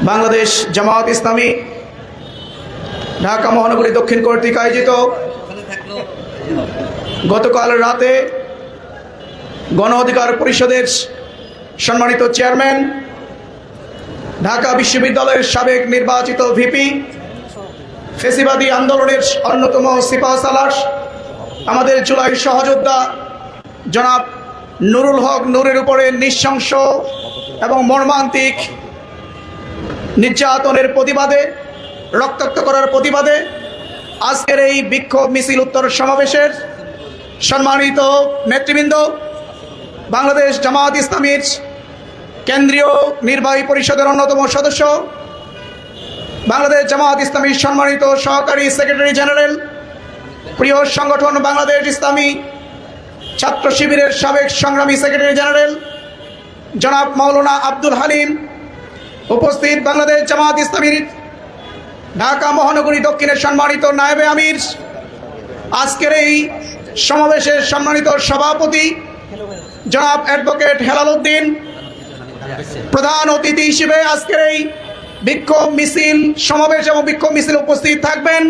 বাংলাদেশ জামায়াত ইসলামী ঢাকা মহানগরী দক্ষিণ কর্তৃক আয়োজিত গতকাল রাতে গণ অধিকার পরিষদের সম্মানিত চেয়ারম্যান, ঢাকা বিশ্ববিদ্যালয়ের সাবেক নির্বাচিত ভিপি, ফেসিবাদী আন্দোলনের অন্যতম সিপাহসালার, আমাদের জুলাই সহযোদ্ধা জনাব নুরুল হক নূরের উপরে নৃশংস এবং মর্মান্তিক নির্যাতনের প্রতিবাদে, রক্তাক্ত করার প্রতিবাদে আজকের এই বিক্ষোভ মিছিল উত্তর সমাবেশের সম্মানিত নেতৃবৃন্দ, বাংলাদেশ জামায়াত ইসলামীর কেন্দ্রীয় নির্বাহী পরিষদের অন্যতম সদস্য, বাংলাদেশ জামায়াত ইসলামীর সম্মানিত সহকারী সেক্রেটারি জেনারেল, প্রিয় সংগঠন বাংলাদেশ ইসলামী ছাত্র শিবিরের সাবেক সংগ্রামী সেক্রেটারি জেনারেল জনাব মাওলানা আব্দুল হালিম, উপস্থিত বাংলাদেশ জামায়াত ইসলামীর ঢাকা মহানগরী দক্ষিণের সম্মানিত নায়েবে আমির, আজকের এই সমাবেশের সম্মানিত সভাপতি জনাব অ্যাডভোকেট হেলাল উদ্দিন, প্রধান অতিথি হিসেবে আজকের এই বিক্ষোভ মিছিল সমাবেশ এবং বিক্ষোভ মিছিল উপস্থিত থাকবেন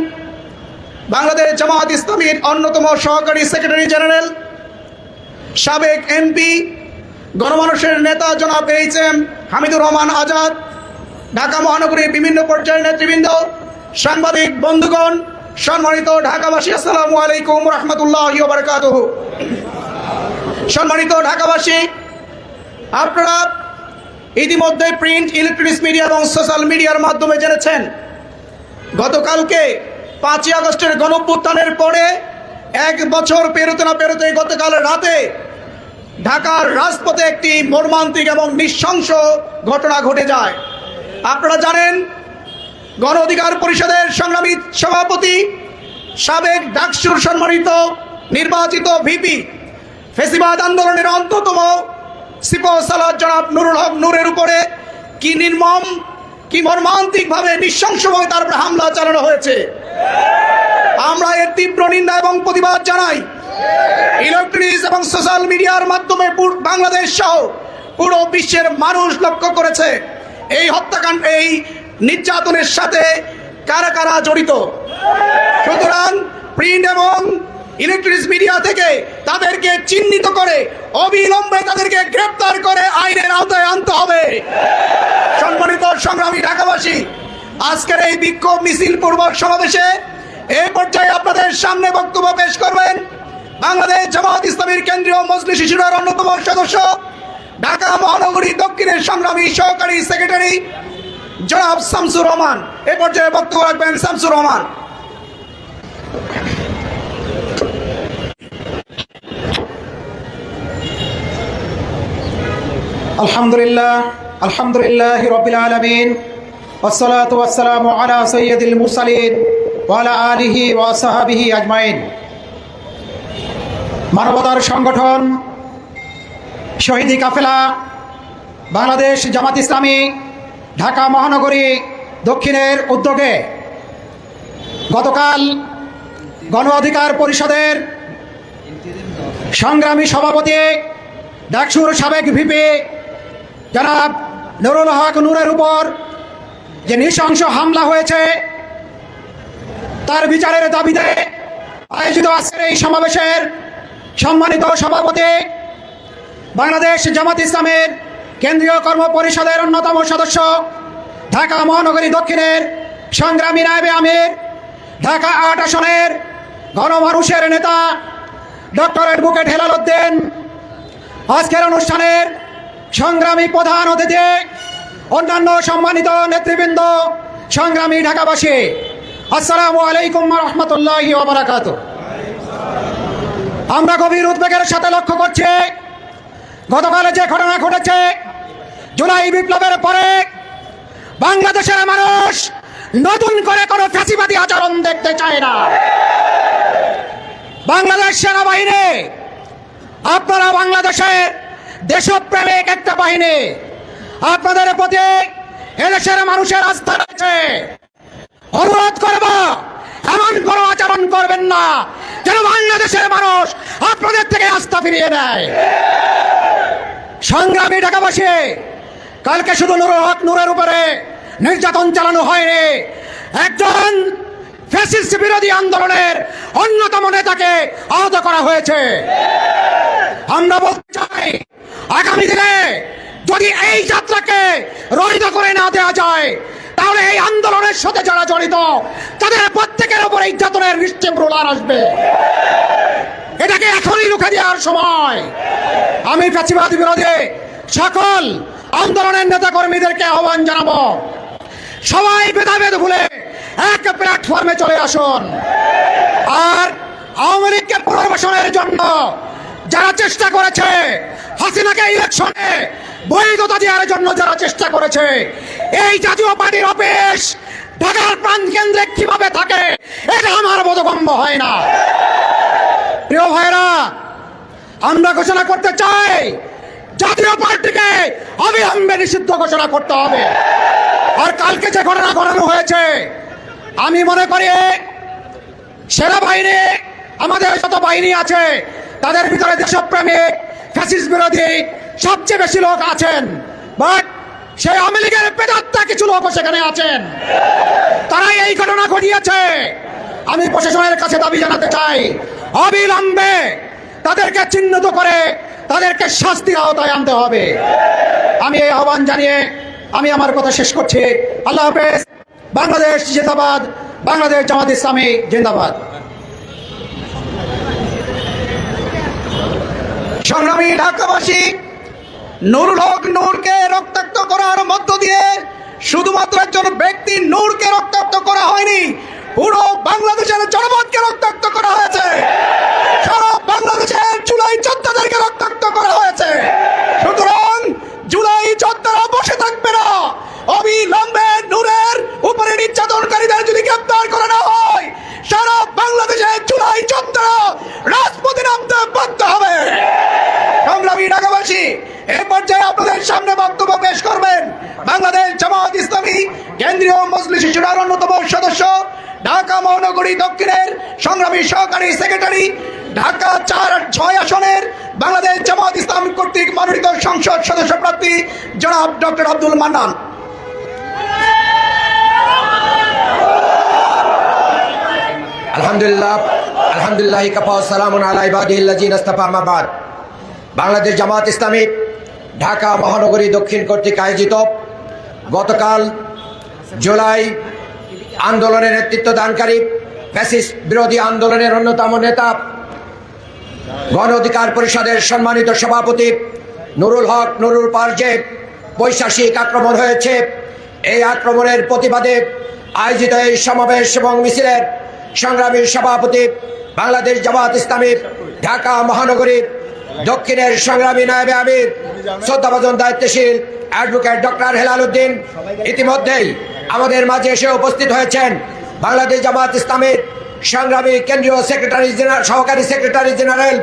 বাংলাদেশ জামায়াত ইসলামীর অন্যতম সহকারী সেক্রেটারি জেনারেল, সাবেক এমপি, গণমানুষের নেতা জনাব এইচ.এম. হামিদুর রহমান আজাদ, ঢাকা মহানগরীর বিভিন্ন পর্যায়ের নেতৃবৃন্দ, সাংবাদিক বন্ধুগণ, সম্মানিত ঢাকাবাসী, আসসালামু আলাইকুম রহমতুল্লাহি ওয়া বারাকাতুহু। সম্মানিত ঢাকাবাসী, আপনারা ইতিমধ্যে প্রিন্ট, ইলেকট্রনিক্স মিডিয়া এবং সোশ্যাল মিডিয়ার মাধ্যমে জেনেছেন গতকালকে 5ই আগস্টের গণঅভ্যুত্থানের পরে 1 বছর পেরোতে না পেরোতে গতকাল রাতে ঢাকার রাজপথে একটি মর্মান্তিক এবং নৃশংস ঘটনা ঘটে যায়। আপনারা জানেন, গণ অধিকার পরিষদের সংগ্রামী সভাপতি, সাবেক ডাকসুর সম্মানিত নির্বাচিত ভিপি, ফেসিবাদ আন্দোলনের অন্যতম সিপাহসালার জনাব নুরুল হক নূরের উপরে কি নির্মম, কি মর্মান্তিকভাবে নৃশংসভাবে তার উপরে হামলা চালানো হয়েছে। আমরা এর তীব্র নিন্দা এবং প্রতিবাদ জানাই। ইলেকট্রনিক্স এবং সোশ্যাল মিডিয়ার মাধ্যমে বাংলাদেশ সহ পুরো বিশ্বের মানুষ লক্ষ্য করেছে এই হত্যাকাণ্ড, এই নির্যাতনের সাথে কারা কারা জড়িত। সুতরাং প্রিন্ট এবং ইলেকট্রনিক্স মিডিয়া থেকে তাদেরকে চিহ্নিত করে অবিলম্বে তাদেরকে গ্রেপ্তার করে আইনের আওতায় আনতে হবে। সম্মানিত সংগ্রামী ঢাকাবাসী, আজকের এই বিক্ষোভ মিছিল পূর্বক সমাবেশে এই পর্যায়ে আপনাদের সামনে বক্তব্য পেশ করবেন বাংলাদেশ জামায়াত ইসলামীর কেন্দ্রীয় মজলিস শিশুরার অন্যতম সদস্য, ঢাকা মহানগরী দক্ষিণের সংগ্রামী সহকারী সেক্রেটারি জনাব শামসুর রহমান। এ পর্যায়ে বক্তব্য রাখবেন শামসুর রহমান। আলহামদুলিল্লাহ রাব্বিল আলামিন, ওয়াসসালাতু ওয়াসসালামু আলা সাইয়্যিদিল মুরসালিন ওয়া আলা আলিহি ওয়া আসহাবিহি আজমাইন। মানবতার সংগঠন শহীদি কাফেলা বাংলাদেশ জামাত ইসলামী ঢাকা মহানগরী দক্ষিণের উদ্যোগে গতকাল গণ অধিকার পরিষদের সংগ্রামী সভাপতি, ডাকসুর সাবেক ভিপি জনাব নুরুল হক নূরের উপর যে নৃশংস হামলা হয়েছে তার বিচারের দাবিতে আয়োজিত আজকের এই সমাবেশের সম্মানিত সভাপতি, বাংলাদেশ জামাত ইসলামের কেন্দ্রীয় কর্ম পরিষদের অন্যতম সদস্য, ঢাকা মহানগরী দক্ষিণের সংগ্রামী নায়েবে আমির, ঢাকা 8 আসনের গণমানুষের নেতা ডক্টর অ্যাডভোকেট হেলাল উদ্দিন, আজকের অনুষ্ঠানের সংগ্রামী প্রধান অতিথি, অন্যান্য সম্মানিত নেতৃবৃন্দ, সংগ্রামী ঢাকাবাসী, আসসালামু আলাইকুম রহমতুল্লাহি ওয়া বারাকাতুহু। আমরা গভীর উদ্বেগের সাথে লক্ষ্য করছি গতকালে যে ঘটনা ঘটেছে, জুলাই বিপ্লবের পরে বাংলাদেশের মানুষ নতুন করে কোনো ফ্যাসিবাদী আচরণ দেখতে চায় না। বাংলাদেশ সেনাবাহিনী, আপনারা বাংলাদেশের দেশপ্রেমিক একটা বাহিনী, আপনাদের প্রতি এদেশের মানুষের আস্থা রয়েছে। অনুরোধ করব, এমন কোনো আচরণ করবেন না যেন বাংলাদেশের মানুষ আপনাদের থেকে আস্থা ফিরিয়ে নেয়। সংগ্রামী ঢাকাবাসী, কালকে শুধু নুরুল হক নূরের উপরে নির্যাতন চালানো হয়নি। একজন ফ্যাসিস্ট বিরোধী আন্দোলনের অন্যতম নেতাকে আহত করা হয়েছে। আমরা বলতে চাই, আগামী দিনে যদি এই যাত্রাকে রহিত করে না দেওয়া যায়, তাহলে এই আন্দোলনের সাথে যারা জড়িত তাদের প্রত্যেকের উপর এই যাতনের নিশ্চিত রোলার আসবে। এটাকে এখনই রুখে দেওয়ার সময়। আমি ফ্যাসিবাদ বিরোধী সকল আন্দোলনের নেতা কর্মীদেরকে আহ্বান জানাবো, সবাই ভেদাভেদ ভুলে এক প্ল্যাটফর্মে চলে আসুন। আর আওয়ামী লীগকে পুনর্বাসনের জন্য যারা চেষ্টা করেছে, হাসিনাকে ইলেকশনে বৈধতা দেওয়ার জন্য যারা চেষ্টা করেছে, এই জাতীয় পার্টির অফিস ঢাকার প্রাণ কেন্দ্রে কিভাবে থাকে এটা আমার বোধগম্য হয় না। প্রিয় ভাইরা, আমরা ঘোষণা করতে চাই, জাতীয় পার্টিকে অবিলম্বে নিষিদ্ধ ঘোষণা করতে হবে। আর কালকে যে ঘটনা ঘটানো হয়েছে, আমি মনে করি সেনাবাহিনী, আমাদের যত বাহিনী আছে তাদের ভিতরে দেশপ্রেমিক, ফ্যাসিস্ট বিরোধী সবচেয়ে বেশি লোক আছেন। বাট সেই আওয়ামী লীগের প্রেতাত্মা কিছু লোক সেখানে আছেন, তারাই এই ঘটনা ঘটিয়েছে। আমি প্রশাসনের কাছে দাবি জানাতে চাই, অবিলম্বে তাদেরকে চিহ্নিত করে তাদেরকে শাস্তির আওতায় আনতে হবে। আমি এই আহ্বান জানিয়ে আমি আমার কথা শেষ করছি। আল্লাহ হাফেজ। বাংলাদেশ জিন্দাবাদ, বাংলাদেশ জামাত ইসলামী জিন্দাবাদ। সংগ্রামী ঢাকাবাসী, নুরুল হক নূরকে রক্তাক্ত করার মধ্য দিয়ে শুধুমাত্র একজন ব্যক্তি নূরকে রক্তাক্ত করা হয়নি, পুরো বাংলাদেশের জনপদকে রক্তাক্ত করা হয়েছে। সারা বাংলাদেশের জুলাই যোদ্ধাদেরকে রক্তাক্ত করা হয়েছে। সুতরাং জুলাই যোদ্ধারা বসে থাকবে না। অবিলম্বে নূরের উপরে নির্যাতনকারীদের যদি গ্রেপ্তার করা না হয়, সারা বাংলাদেশের জুলাই যোদ্ধারা রাজপথে নামতে বাধ্য হবে। সংগ্রামী ঢাকাবাসী, এই পর্যায়ে আপনাদের সামনে বক্তব্য পেশ করবেন বাংলাদেশ জামাত ইসলামী কেন্দ্রীয় মজলিস শুরার অন্যতম সদস্য, ঢাকা মহানগরী দক্ষিণের সংগ্রামী সহকারী সেক্রেটারি, ঢাকা 4-6 আসনের বাংলাদেশ জামাত ইসলাম কর্তৃক মনোনীত সংসদ সদস্য প্রার্থী জনাব ডক্টর আব্দুল মান্নান। আলহামদুলিল্লাহ, আলহামদুলিল্লাহ কাফা সালামুন আলা ইবাদিল্লাযিনা ইসতাফা আম্মা বাদ। বাংলাদেশ জামাত ইসলামী ঢাকা মহানগরী দক্ষিণ কর্তৃক আয়োজিত গতকাল জুলাই আন্দোলনের নেতৃত্ব দানকারী, ফ্যাসিস্ট বিরোধী আন্দোলনের অন্যতম নেতা, গণ অধিকার পরিষদের সম্মানিত সভাপতি নুরুল হক নুরুল পার যে বৈশ্বাসিক আক্রমণ হয়েছে, এই আক্রমণের প্রতিবাদে আয়োজিত এই সমাবেশ এবং মিছিলের সংগ্রামী সভাপতি, বাংলাদেশ জামাত ইসলামী ঢাকা মহানগরীর দক্ষিণের সংগ্রামী নায়েবে আমির, শ্রদ্ধাভাজন দায়িত্বশীল অ্যাডভোকেট ডক্টর হেলাল উদ্দিন ইতিমধ্যেই আমাদের মাঝে এসে উপস্থিত হয়েছেন। বাংলাদেশ জামাত ইসলামের সংগ্রামী কেন্দ্রীয় সেক্রেটারি জেনারেল, সহকারী সেক্রেটারি জেনারেল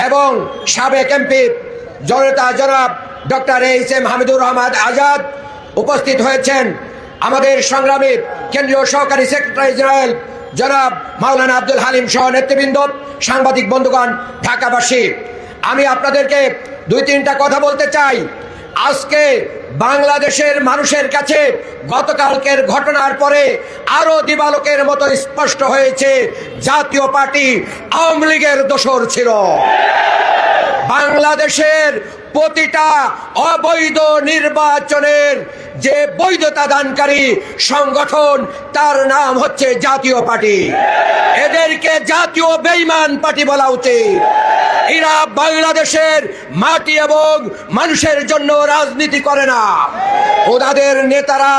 এবং সাবেক এমপি জনতা জনাব ডক্টর এইচ.এম. হামিদুর রহমান আজাদ উপস্থিত হয়েছেন। আমাদের সংগ্রামী কেন্দ্রীয় সহকারী সেক্রেটারি জেনারেল জনাব মাওলানা আব্দুল হালিম সহ নেতৃবৃন্দ, সাংবাদিক বন্ধুগণ, ঢাকাবাসী, আমি আপনাদেরকে 2-3টা কথা বলতে চাই। আজকে বাংলাদেশের মানুষের কাছে গতকালকের ঘটনার পরে আরো দিবালোকের মতো স্পষ্ট হয়েছে, জাতীয় পার্টি আওয়ামী লীগের দোসর ছিল। বাংলাদেশের প্রতিটা অবৈধ নির্বাচনের যে বৈধতা দানকারী সংগঠন, তার নাম হচ্ছে জাতীয় পার্টি। এদেরকে জাতীয় বেঈমান পার্টি বলা উচিত। এরা বাংলাদেশের মাটি এবং মানুষের জন্য রাজনীতি করে না। ওনাদের নেতারা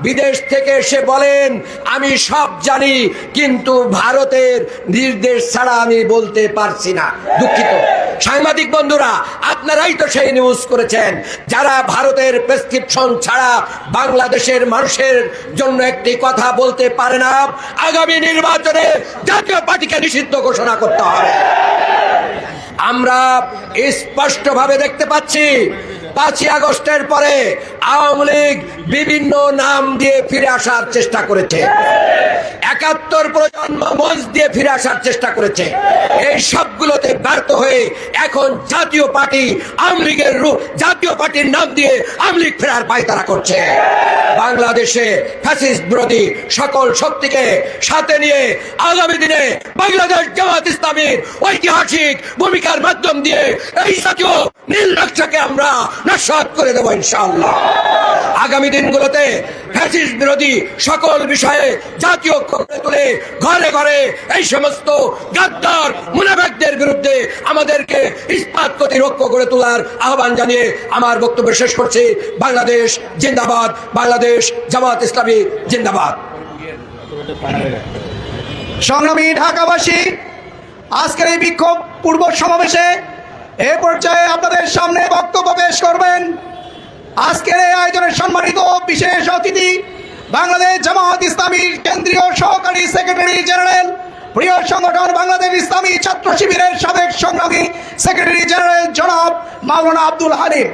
বিদেশ থেকে এসে বলেন, আমি সব জানি, কিন্তু ভারতের নির্দেশ ছাড়া আমি বলতে পারছি না। দুঃখিত সাংবাদিক বন্ধুরা, আপনারাই তো সেই নিউজ করেছেন। যারা ভারতের প্রেসক্রিপশন ছাড়া বাংলাদেশের মানুষের জন্য একটি কথা বলতে পারে না, আগামী নির্বাচনে জাতীয় পার্টিকে নিষিদ্ধ ঘোষণা করতে হবে। আমরা স্পষ্টভাবে দেখতে পাচ্ছি 5ই আগস্টের পরে আওয়ামী লীগ বিভিন্ন নাম দিয়ে ফিরে আসার চেষ্টা করেছে, 71 প্রজন্ম মঞ্চ দিয়ে ফিরে আসার চেষ্টা করেছে। এই সবগুলোতে ব্যর্থ হয়ে এখন জাতীয় পার্টি আওয়ামী লীগের জাতীয় পার্টির নাম দিয়ে আওয়ামী লীগ ফেরার পায়তারা করছে। বাংলাদেশে ফ্যাসিস্ট বিরোধী সকল শক্তিকে সাথে নিয়ে আগামী দিনে বাংলাদেশ জামাত ইসলামীর ঐতিহাসিক ভূমিকার মাধ্যম দিয়ে এই জাতীয় নীল নকশাকে আমরা নস্যাৎ করে দেবো ইনশাআল্লাহ। আগামী দিনগুলোতে ফ্যাসিস্ট বিরোধী সকল বিষয়ে জাতীয় ঐক্য গড়ে তুলে ঘরে ঘরে এই সমস্ত গাদ্দার মুনাফিকদের বিরুদ্ধে আমাদেরকে ইস্পাত প্রতিরক্ষ গড়ে তোলার আহ্বান জানিয়ে আমার বক্তব্য শেষ করছি। বাংলাদেশ জিন্দাবাদ, বাংলাদেশ জামাত ইসলামী জিন্দাবাদ। সংগ্রামী ঢাকাবাসী, আজকের এই বিক্ষোভ পূর্ব সমাবেশে এ পর্যায়ে আপনাদের সামনে বক্তব্য পেশ করবেন আজকের এই আয়োজনের সম্মানিত বিশেষ অতিথি, বাংলাদেশ জামাত ইসলামীর কেন্দ্রীয় সহকারী সেক্রেটারি জেনারেল, প্রিয় সংগঠন বাংলাদেশ ইসলামী ছাত্র শিবিরের সাবেক সংগ্রামী সেক্রেটারি জেনারেল জনাব মাওলানা আব্দুল হালিম।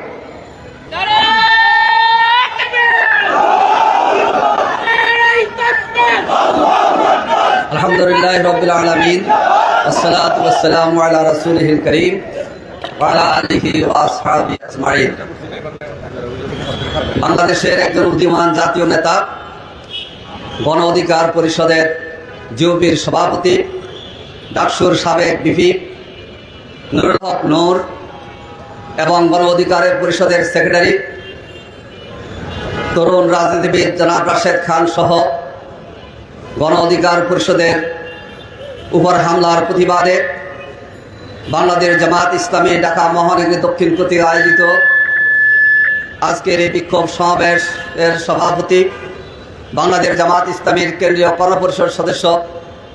আলহামদুলিল্লাহ রাব্বিল আলামিন, আসসালাতু ওয়াসসালামু আলা রাসূলিল কারীম ওয়া আলা আলিহি ওয়া আসহাবিহি আজমাইন। বাংলাদেশের একজন উদীয়মান জাতীয় নেতা, গণ অধিকার পরিষদের জিওপির সভাপতি, ডাকসুর সাবেক ভিপি নুরুল হক নূর এবং গণ অধিকারের পরিষদের সেক্রেটারি তরুণ রাজনীতিবিদ জনাব রাশেদ খান সহ গণ অধিকার পরিষদের উপর হামলার প্রতিবাদে বাংলাদেশ জামাত ইসলামী ঢাকা মহানগরী দক্ষিণ কর্তৃক আয়োজিত আজকের এই বিক্ষোভ সমাবেশের সভাপতি, বাংলাদেশ জামাত ইসলামীর কেন্দ্রীয় কর্মপরিষদ সদস্য,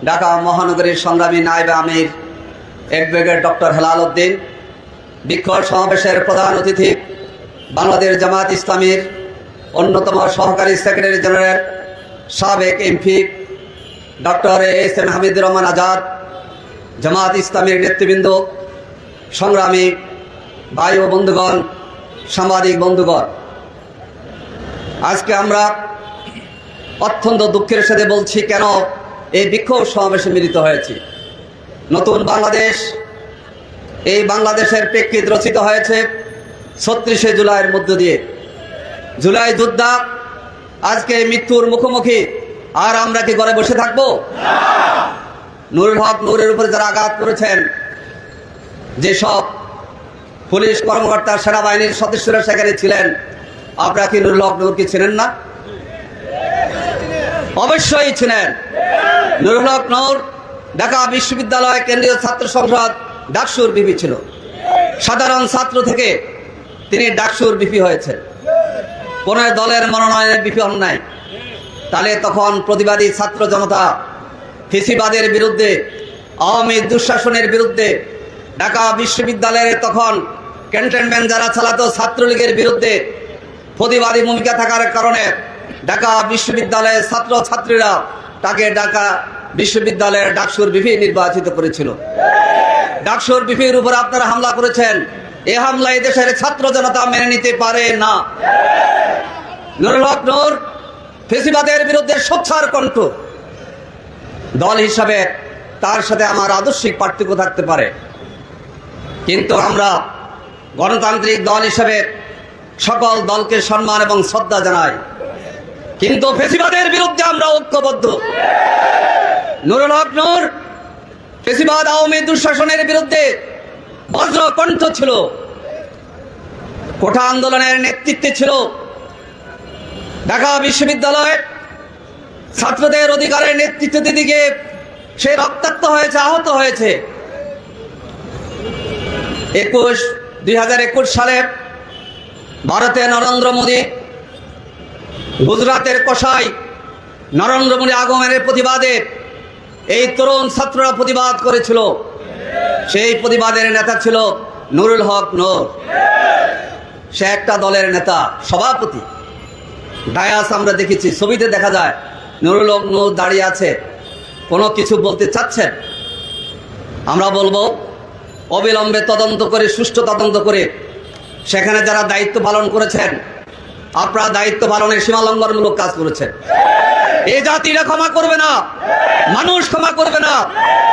ঢাকা মহানগরীর সংগ্রামী নায়েবে আমির অ্যাডভোকেট ডক্টর হেলাল উদ্দিন, বিক্ষোভ সমাবেশের প্রধান অতিথি বাংলাদেশ জামাত ইসলামীর অন্যতম সহকারী সেক্রেটারি জেনারেল সাবেক MP doctor S M. Hamidur Rahman Azad, Jamaat ইসলামীর নেতৃবৃন্দ, সংগ্রামী ভাই ও বন্ধুগণ, সাংবাদিক বন্ধুগণ, আজকে আমরা অত্যন্ত দুঃখের সাথে বলছি কেন এই বিক্ষোভ সমাবেশে মিলিত হয়েছি। নতুন বাংলাদেশ, এই বাংলাদেশের প্রেক্ষিত রচিত হয়েছে ৩৬শে জুলাইয়ের মধ্য দিয়ে। জুলাই যোদ্ধা আজকে মৃত্যুর মুখোমুখি, আর আমরা কি ঘরে বসে থাকবো? নুরুল হক নূরের উপরে যারা আঘাত করেছেন, যেসব পুলিশ কর্মকর্তা, সেনাবাহিনীর সদস্যরা সেখানে ছিলেন, আপনারা কি নুরুল হক নূরকে ছিলেন না? অবশ্যই ছিলেন। নুরুল হক নূর ঢাকা বিশ্ববিদ্যালয় কেন্দ্রীয় ছাত্র সংসদ ডাকসুর ভিপি ছিল। সাধারণ ছাত্র থেকে তিনি ডাকসুর ভিপি হয়েছেন, কোন দলের মনোনয়নের ভিপি হন নাই। তাহলে তখন প্রতিবাদী ছাত্র জনতা ফেসিবাদের বিরুদ্ধে, আওয়ামী দুঃশাসনের বিরুদ্ধে, ঢাকা বিশ্ববিদ্যালয়ের তখন ক্যান্টনমেন্ট যারা চালাতো ছাত্রলীগের বিরুদ্ধে প্রতিবাদী ভূমিকা থাকার কারণে ঢাকা বিশ্ববিদ্যালয়ের ছাত্র ছাত্রীরা তাকে ঢাকা বিশ্ববিদ্যালয়ের ডাকসুর ভিপি নির্বাচিত করেছিল। ডাকসুর ভিপির উপর আপনারা হামলা করেছেন। এই হামলা এই দেশের ছাত্র জনতা মেনে নিতে পারে না। নুরুল হক নূর ফেসিবাদের বিরুদ্ধে সোচ্চার কণ্ঠ। দল হিসাবে তার সাথে আমার আদর্শিক পার্থক্য থাকতে পারে, কিন্তু আমরা গণতান্ত্রিক দল হিসাবে সকল দলকে সম্মান এবং শ্রদ্ধা জানাই, কিন্তু ফেসিবাদের বিরুদ্ধে আমরা ঐক্যবদ্ধ। নুরুল হক নূর ফেসিবাদ আওয়ামী দুঃশাসনের বিরুদ্ধে বজ্র কণ্ঠ ছিল, কোঠা আন্দোলনের নেতৃত্বে ছিল। ঢাকা বিশ্ববিদ্যালয়ে ছাত্রদের অধিকারের নেতৃত্ব দিকে সে রক্তাক্ত হয়েছে, আহত হয়েছে। 2021 সালে ভারতে নরেন্দ্র মোদী, গুজরাটের কসাই নরেন্দ্র মোদী আগমনের প্রতিবাদে এই তরুণ ছাত্ররা প্রতিবাদ করেছিল। সেই প্রতিবাদের নেতা ছিল নুরুল হক নূর। সে একটা দলের নেতা, সভাপতি। ডায়াস আমরা দেখেছি, ছবিতে দেখা যায় নুরুল হক নূর দাঁড়িয়ে আছে, কোনো কিছু বলতে চাচ্ছেন। আমরা বলবো অবিলম্বে তদন্ত করে, সুষ্ঠু তদন্ত করে সেখানে যারা দায়িত্ব পালন করেছেন আপনারা দায়িত্ব পালনের সীমালঙ্ঘনমূলক কাজ করেছেন। এই জাতিরা ক্ষমা করবে না, মানুষ ক্ষমা করবে না।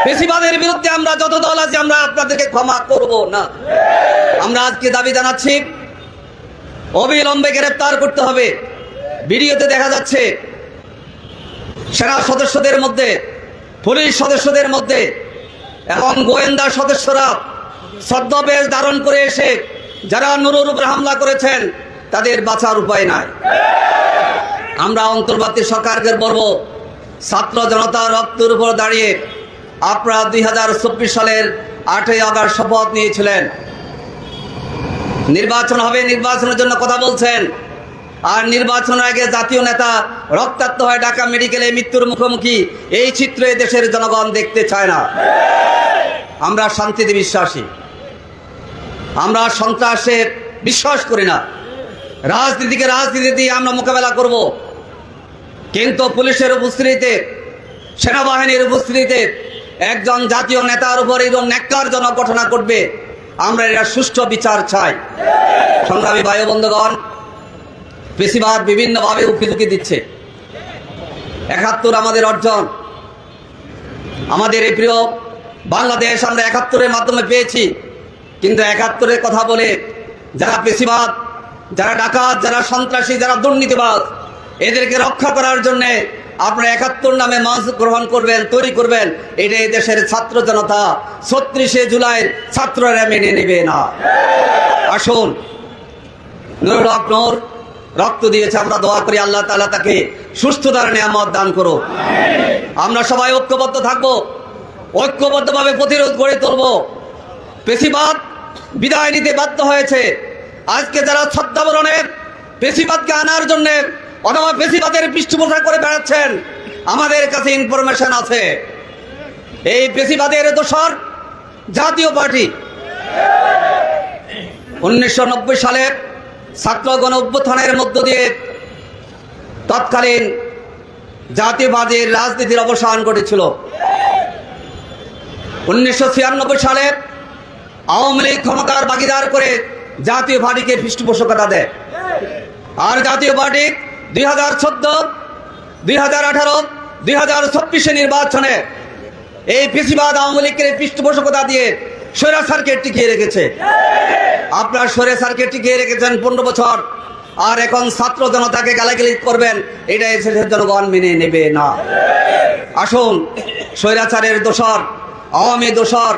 ফ্যাসিবাদের বিরুদ্ধে আমরা যত দল আছি আমরা আপনাদেরকে ক্ষমা করব না। আমরা আজকে দাবি জানাচ্ছি অবিলম্বে গ্রেফতার করতে হবে। ভিডিওতে দেখা যাচ্ছে সেনা সদস্যদের মধ্যে, পুলিশ সদস্যদের মধ্যে এবং গোয়েন্দা সদস্যরা ছদ্মবেশ ধারণ করে এসে যারা নুরুর উপর হামলা করেছেন তাদের বাঁচার উপায় নাই। আমরা অন্তর্বর্তী সরকারকে বলবো, ছাত্র জনতা রক্তের উপর দাঁড়িয়ে আপনারা 2024 সালের 8ই আগস্ট শপথ নিয়েছিলেন। নির্বাচন হবে, নির্বাচনের জন্য কথা বলছেন, আর নির্বাচনের আগে জাতীয় নেতা রক্তাক্ত হয়ে ঢাকা মেডিকেলে মৃত্যুর মুখোমুখি, এই চিত্র এই দেশের জনগণ দেখতে চায় না। আমরা শান্তিতে বিশ্বাসী, আমরা সন্ত্রাসে বিশ্বাস করি না। রাজনীতিকে রাজনীতি দিয়ে আমরা মোকাবেলা করব, কিন্তু পুলিশের উপস্থিতিতে, সেনাবাহিনীর উপস্থিতিতে একজন জাতীয় নেতার উপর এরকম ন্যাক্কারজনক ঘটনা ঘটবে, আমরা এর সুষ্ঠু বিচার চাই। সংগ্রামী ভাই বন্ধুগণ, ফ্যাসিবাদ বিভিন্নভাবে উকি দিচ্ছে। 71 আমাদের অর্জন, আমাদের এই প্রিয় বাংলাদেশ আমরা 71-এর মাধ্যমে পেয়েছি। কিন্তু 71-এর কথা বলে যারা ফ্যাসিবাদ, যারা ডাকাত, যারা সন্ত্রাসী, যারা দুর্নীতিবাদ, এদেরকে রক্ষা করার জন্যে আপনারা 71 নামে মঞ্চ গ্রহণ করবেন, তৈরি করবেন, এটা এই দেশের ছাত্র জনতা 36শে জুলাইয়ের ছাত্ররা মেনে নেবে না। আসুন, নুরুল হক নূর রক্ত দিয়েছে, আমরা দোয়া করি আল্লাহ তাআলা তাকে সুস্থতার নিয়ামত দান করো। আমরা সবাই ঐক্যবদ্ধ থাকবো, ঐক্যবদ্ধভাবে প্রতিরোধ গড়ে তুলব। ফ্যাসিবাদ বিদায় নিতে বাধ্য হয়েছে। আজকে যারা ছদ্মাবরণের ফ্যাসিবাদকে আনার জন্য অথবা ফ্যাসিবাদের পৃষ্ঠপোষকতা করে বেড়াচ্ছেন, আমাদের কাছে ইনফরমেশন আছে এই ফ্যাসিবাদের দোসর জাতীয় পার্টি। 1990 সালের ছাত্র গণ অভ্যুত্থানের মধ্য দিয়ে তৎকালীন জাতীয়বাদের রাজনীতির অবসান ঘটেছিল। 1996 সালে আওয়ামী লীগ ক্ষমতার ভাগিদার করে জাতীয় পার্টিকে পৃষ্ঠপোষকতা দেয়, আর জাতীয় পার্টি 2014, 2018, 2024 নির্বাচনে এই ফ্যাসিবাদ আওয়ামী লীগের পৃষ্ঠপোষকতা দিয়ে স্বৈরাচারকে টিকিয়ে রেখেছে। আপনার স্বৈরাচারকে টিকিয়ে রেখেছেন 15 বছর, আর এখন ছাত্র জনতাকে গালাগালি করবেন, এটা দেশের জনগণ মেনে নেবে না। আসুন, স্বৈরাচারের দোসর, আওয়ামী দোসর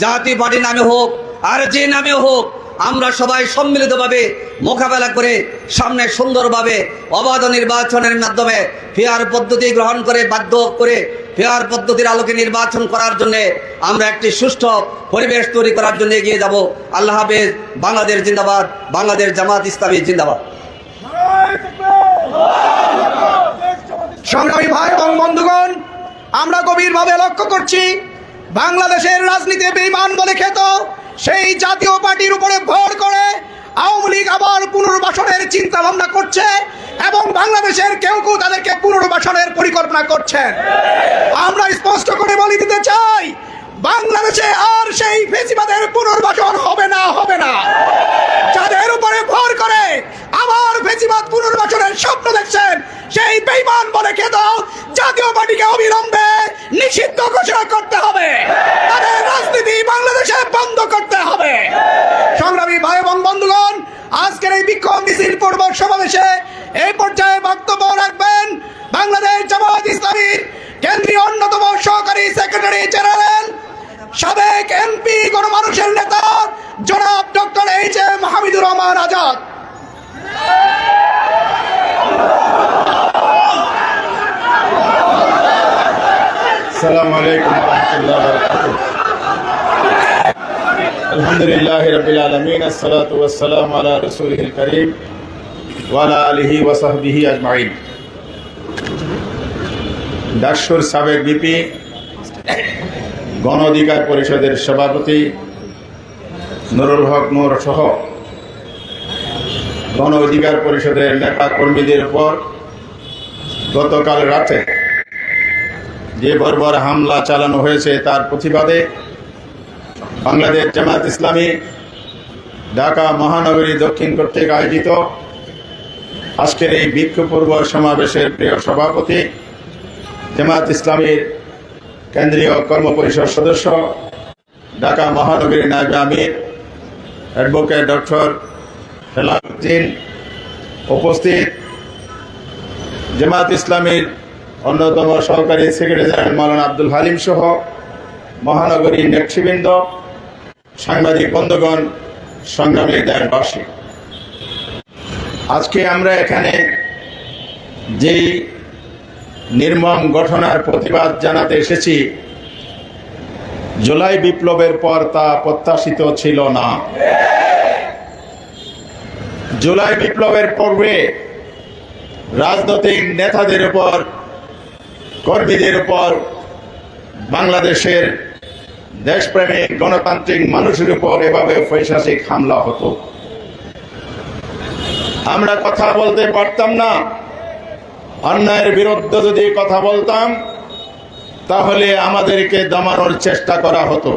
জাতীয় পার্টি নামে হোক আর যে নামে হোক, আমরা সবাই সম্মিলিতভাবে মোকাবেলা করে সামনে সুন্দরভাবে অবাধ নির্বাচনের মাধ্যমে ফেয়ার পদ্ধতি গ্রহণ করে, বাধ্য করে ফেয়ার পদ্ধতির আলোকে নির্বাচন করার জন্য আমরা একটি সুষ্ঠু পরিবেশ তৈরি করার জন্য এগিয়ে যাব। আল্লাহ হাফেজ। বাংলাদেশ জিন্দাবাদ, বাংলাদেশ জামাত ইসলামী জিন্দাবাদ। সংগ্রামী ভাই এবং বন্ধুগণ, আমরা গভীরভাবে লক্ষ্য করছি বাংলাদেশের রাজনীতি বেঈমান বলে খ্যাত সেই জাতীয় পার্টির উপরে ভর করে আওয়ামী লীগ আবার পুনর্বাসনের চিন্তা ভাবনা করছে এবং বাংলাদেশের কেউ কেউ তাদেরকে পুনর্বাসনের পরিকল্পনা করছেন। আমরা স্পষ্ট করে বলে দিতে চাই, বাংলাদেশে আর সেই ফ্যাসিবাদের পুনর্বাসন হবে না, হবে না। যাদের উপরে ভর করে আবার ফ্যাসিবাদ পুনর্বাসনের স্বপ্ন দেখছেন, সেই বেঈমান বলে খেত জাতীয় পার্টিকে অবিলম্বে নিষিদ্ধ ঘোষণা করতে হবে, তাদের রাজনীতি বাংলাদেশে বন্ধ করতে হবে। সংগ্রামী ভাই এবং বন্ধুগণ, আজকের এই বিক্ষোভ মিছিল পূর্ব সমাবেশে এই পর্যায়ে বক্তব্য রাখবেন বাংলাদেশ জামাত ইসলামীর কেন্দ্রীয় অন্যতম সহকারী সেক্রেটারি জেনারেল, সাবেক এমপি, গণমানুষের নেতা জনাব ডক্টর এইচ.এম. হামিদুর রহমান আজাদ। আসসালামু আলাইকুম ওয়া রাহমাতুল্লাহি ওয়া বারাকাতুহু। আলহামদুলিল্লাহি রাব্বিল আলামিন, আসসালাতু ওয়াসসালামু আলা রাসূলিল কারীম ওয়া আলা আলিহি ওয়া সাহবিহি আজমাইন। ডাকসুর সাবেক ভিপি, গণ অধিকার পরিষদের সভাপতি নুরুল হক নূর সহ গণ অধিকার পরিষদের নেতা কর্মীদের উপর গতকাল রাতে যে বর্বর হামলা চালানো হয়েছে তার প্রতিবাদে বাংলাদেশ জামাত ইসলামী ঢাকা মহানগরী দক্ষিণ কর্তৃক আয়োজিত আজকের এই বিক্ষোভপূর্ব সমাবেশের প্রিয় সভাপতি, জামায়াত ইসলামীর কেন্দ্রীয় কর্মপরিষদ সদস্য, ঢাকা মহানগরীর নায়েবে আমির অ্যাডভোকেট ডক্টর হেলালুদ্দিন, উপস্থিত জামায়াত ইসলামীর অন্যতম সহকারী সেক্রেটারি জেনারেল মাওলানা আব্দুল হালিম সহ মহানগরীর নেতৃবৃন্দ, সাংবাদিক বন্ধুগণ, সংগ্রামী দেশবাসী, আজকে আমরা এখানে যেই নির্মম ঘটনার প্রতিবাদ জানাতে এসেছি, জুলাই বিপ্লবের পর তা প্রত্যাশিত ছিল না। জুলাই বিপ্লবের পূর্বে রাজনৈতিক নেতাদের উপর, কর্মীদের উপর, বাংলাদেশের দেশপ্রেমিক গণতান্ত্রিক মানুষের উপর এভাবে পৈশাচিক হামলা হতো। আমরা কথা বলতে পারতাম না। অন্যায়ের বিরুদ্ধে যদি কথা বলতাম তাহলে আমাদেরকে দমানোর চেষ্টা করা হতো।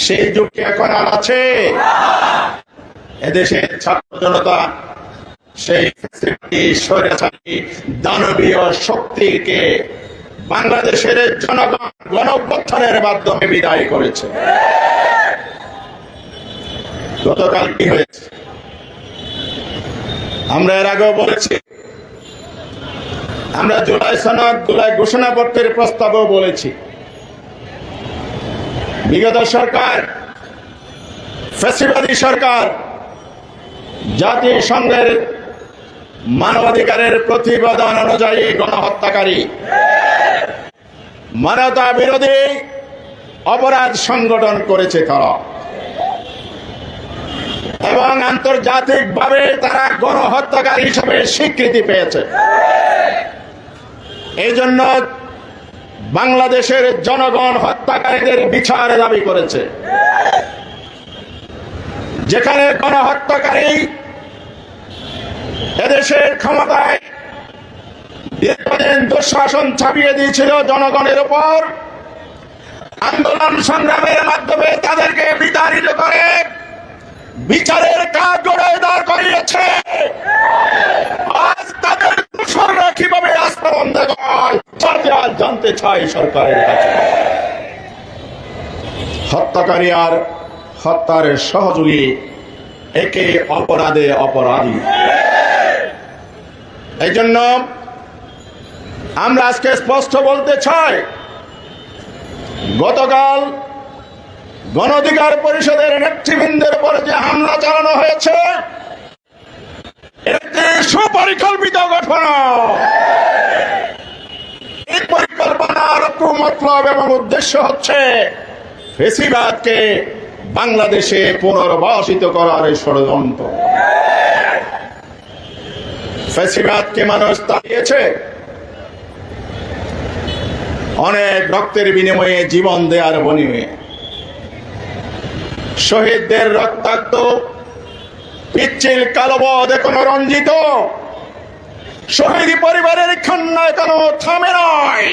সেই যুগ এখন আর আছে? এদেশের ছাত্র জনতা সেই স্বৈরাচারী দানবীয় শক্তিকে বাংলাদেশের জনগণ গণঅভ্যুত্থানের মাধ্যমে বিদায় করেছে। গতকাল কি হয়েছে আমরা এর আগেও বলেছি। আমরা জুলাই সনদ, জুলাই ঘোষণাপত্রের প্রস্তাবও বলেছি। বিগত সরকার, ফ্যাসিবাদী সরকার, জাতিসংঘের মানবাধিকারের প্রতিবেদন অনুযায়ী গণহত্যাকারী, মানবতা বিরোধী অপরাধ সংগঠন করেছে তারা, এবং আন্তর্জাতিকভাবে তারা গণহত্যাকারী হিসেবে স্বীকৃতি পেয়েছে। এই জন্য বাংলাদেশের জনগণ হত্যাকারীদের বিচার দাবি করেছে। যেখানে গণহত্যাকারী এদেশের ক্ষমতায় দীর্ঘদিন দুঃশাসন চাপিয়ে দিয়েছিল জনগণের উপর, আন্দোলন সংগ্রামের মাধ্যমে তাদেরকে বিতাড়িত করে বিচারের কাজ গড়ায় দাঁড় করিয়েছে। আজ তাদের দোষররা কিভাবে রাস্তা বন্ধ হয় জানতে চাই সরকারের কাছে। হত্যাকারী আর হত্যার সহযোগী একে অপরাধে অপরাধী। এই জন্য আমরা আজকে স্পষ্ট বলতে চাই, গতকাল গণ অধিকার পরিষদের নেতৃবৃন্দের উপর যে হামলা চালানো হয়েছে, একটি সুপরিকল্পিত ঘটনা। এই পরিকল্পনার মতলব এবং উদ্দেশ্য হচ্ছে ফ্যাসিবাদকে বাংলাদেশে পুনর্বাসিত করার ষড়যন্ত্র। ফ্যাসিবাদকে মানুষ তাড়িয়েছে অনেক রক্তের বিনিময়ে, জীবন দেওয়ার বিনিময়ে। শহীদদের রক্তাক্ত পিচ্ছিল কালোবদ এখনো রঞ্জিত, শহীদ পরিবারের কান্না এখনো থামে নয়।